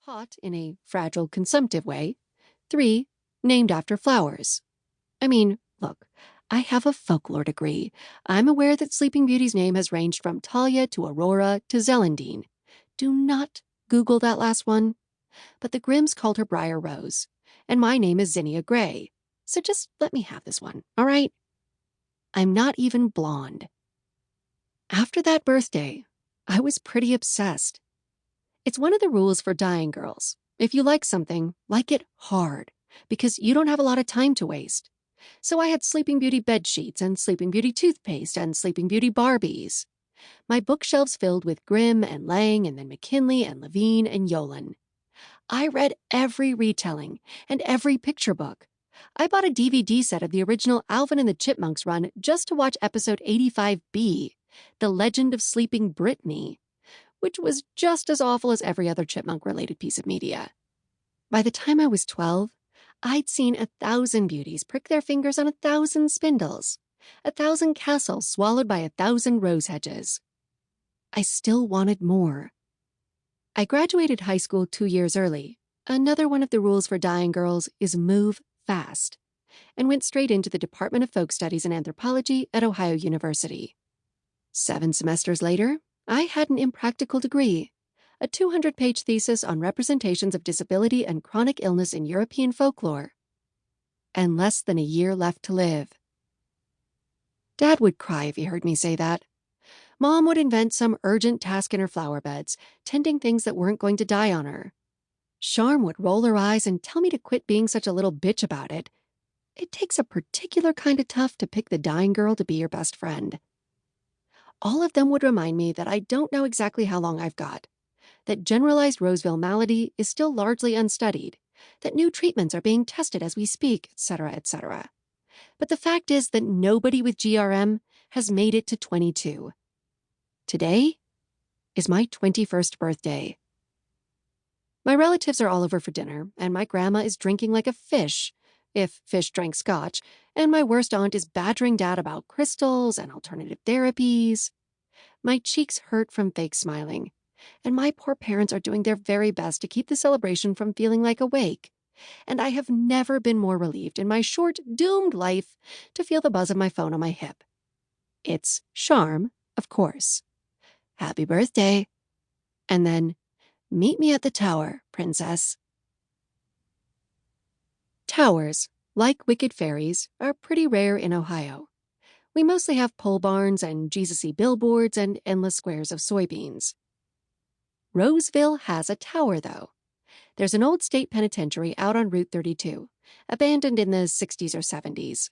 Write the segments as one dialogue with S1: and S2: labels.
S1: hot in a fragile, consumptive way. 3, named after flowers. I mean, look, I have a folklore degree. I'm aware that Sleeping Beauty's name has ranged from Talia to Aurora to Zellandine. Do not Google that last one. But the Grimms called her Briar Rose, and my name is Zinnia Gray. So just let me have this one, all right? I'm not even blonde. After that birthday, I was pretty obsessed. It's one of the rules for dying girls. If you like something, like it hard, because you don't have a lot of time to waste. So I had Sleeping Beauty bed sheets and Sleeping Beauty toothpaste and Sleeping Beauty Barbies. My bookshelves filled with Grimm and Lang and then McKinley and Levine and Yolen. I read every retelling and every picture book. I bought a DVD set of the original Alvin and the Chipmunks run just to watch episode 85B, The Legend of Sleeping Brittany, which was just as awful as every other chipmunk-related piece of media. By the time I was 12, I'd seen 1,000 beauties prick their fingers on 1,000 spindles, 1,000 castles swallowed by 1,000 rose hedges. I still wanted more. I graduated high school 2 years early. Another one of the rules for dying girls is move fast, and went straight into the Department of Folk Studies and Anthropology at Ohio University. 7 semesters later, I had an impractical degree, a 200-page thesis on representations of disability and chronic illness in European folklore, and less than a year left to live. Dad would cry if he heard me say that. Mom would invent some urgent task in her flower beds, tending things that weren't going to die on her. Charm would roll her eyes and tell me to quit being such a little bitch about it. It takes a particular kind of tough to pick the dying girl to be your best friend. All of them would remind me that I don't know exactly how long I've got, that generalized Roseville malady is still largely unstudied, that new treatments are being tested as we speak, etc., etc. But the fact is that nobody with GRM has made it to 22. Today is my 21st birthday. My relatives are all over for dinner, and my grandma is drinking like a fish, if fish drank scotch, and my worst aunt is badgering Dad about crystals and alternative therapies. My cheeks hurt from fake smiling, and my poor parents are doing their very best to keep the celebration from feeling like a wake. And I have never been more relieved in my short, doomed life to feel the buzz of my phone on my hip. It's Charm, of course. Happy birthday. And then, meet me at the tower, princess. Towers, like wicked fairies, are pretty rare in Ohio. We mostly have pole barns and Jesus-y billboards and endless squares of soybeans. Roseville has a tower, though. There's an old state penitentiary out on Route 32, abandoned in the 60s or 70s.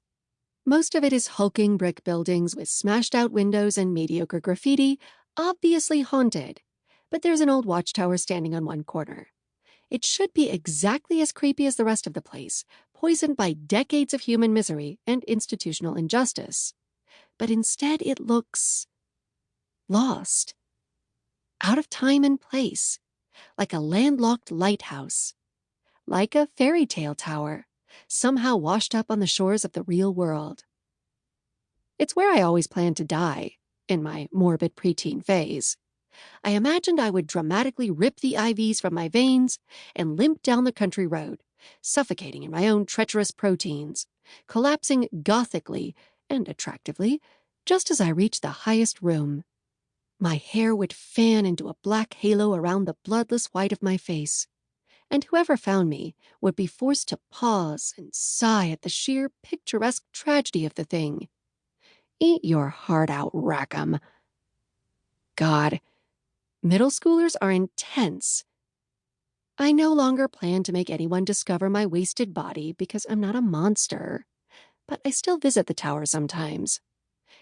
S1: Most of it is hulking brick buildings with smashed-out windows and mediocre graffiti, obviously haunted. But there's an old watchtower standing on one corner. It should be exactly as creepy as the rest of the place, poisoned by decades of human misery and institutional injustice. But instead it looks lost, out of time and place, like a landlocked lighthouse, like a fairy tale tower, somehow washed up on the shores of the real world. It's where I always planned to die, in my morbid preteen phase. I imagined I would dramatically rip the IVs from my veins and limp down the country road, suffocating in my own treacherous proteins, collapsing gothically and attractively just as I reached the highest room. My hair would fan into a black halo around the bloodless white of my face, and whoever found me would be forced to pause and sigh at the sheer picturesque tragedy of the thing. Eat your heart out, Rackham. God, middle schoolers are intense. I no longer plan to make anyone discover my wasted body because I'm not a monster, but I still visit the tower sometimes.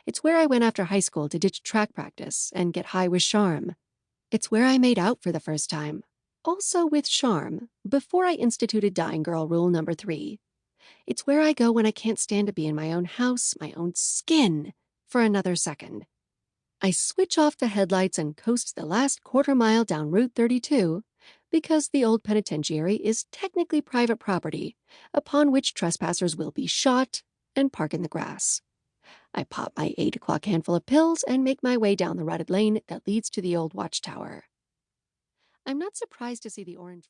S1: It's where I went after high school to ditch track practice and get high with Charm. It's where I made out for the first time, also with Charm, before I instituted Dying Girl Rule number 3. It's where I go when I can't stand to be in my own house, my own skin, for another second. I switch off the headlights and coast the last quarter mile down Route 32 because the old penitentiary is technically private property upon which trespassers will be shot and park in the grass. I pop my 8 o'clock handful of pills and make my way down the rutted lane that leads to the old watchtower. I'm not surprised to see the orange